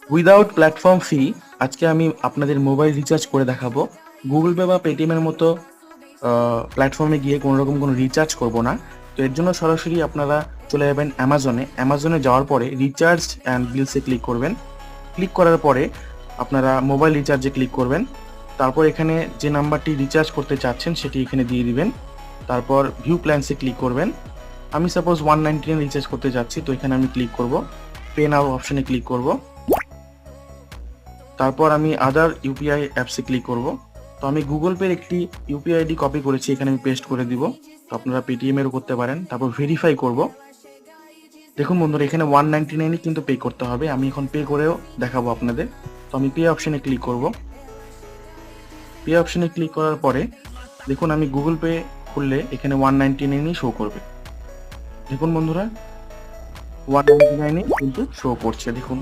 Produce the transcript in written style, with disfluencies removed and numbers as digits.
Without platform ফি আজকে আমি আপনাদের মোবাইল রিচার্জ করে দেখাবো। গুগল পে বা পেটিএম এর মতো প্ল্যাটফর্মে গিয়ে কোনো রকম কোনো রিচার্জ করব না। তো এর জন্য সরাসরি আপনারা চলে যাবেন অ্যামাজনে যাওয়ার পরে রিচার্জ অ্যান্ড বিলসে ক্লিক করবেন। ক্লিক করার পরে আপনারা মোবাইল রিচার্জে ক্লিক করবেন। তারপর এখানে যে নাম্বারটি রিচার্জ করতে চাচ্ছেন সেটি এখানে দিয়ে দিবেন। তারপর ভিউ প্ল্যানসে ক্লিক করবেন। আমি সাপোজ 199 রিচার্জ করতে যাচ্ছি, তো এখানে আমি ক্লিক করব, পে নাও অপশনে ক্লিক করব। তারপর আমি আদার ইউপিআই অ্যাপসে ক্লিক করব। তো আমি গুগল পের একটি ইউপিআই আইডি কপি করেছি, এখানে আমি পেস্ট করে দিব। তো আপনারা পেটিএম এরও করতে পারেন। তারপর ভেরিফাই করব। দেখুন বন্ধুরা, এখানে 199 কিন্তু পে করতে হবে। আমি এখন পে করেও দেখাবো আপনাদের। তো আমি পে অপশনে ক্লিক করব। পে অপশনে ক্লিক করার পরে দেখুন আমি গুগল পে খুললে এখানে 199 শো করবে। দেখুন বন্ধুরা, 199 কিন্তু শো করছে, দেখুন।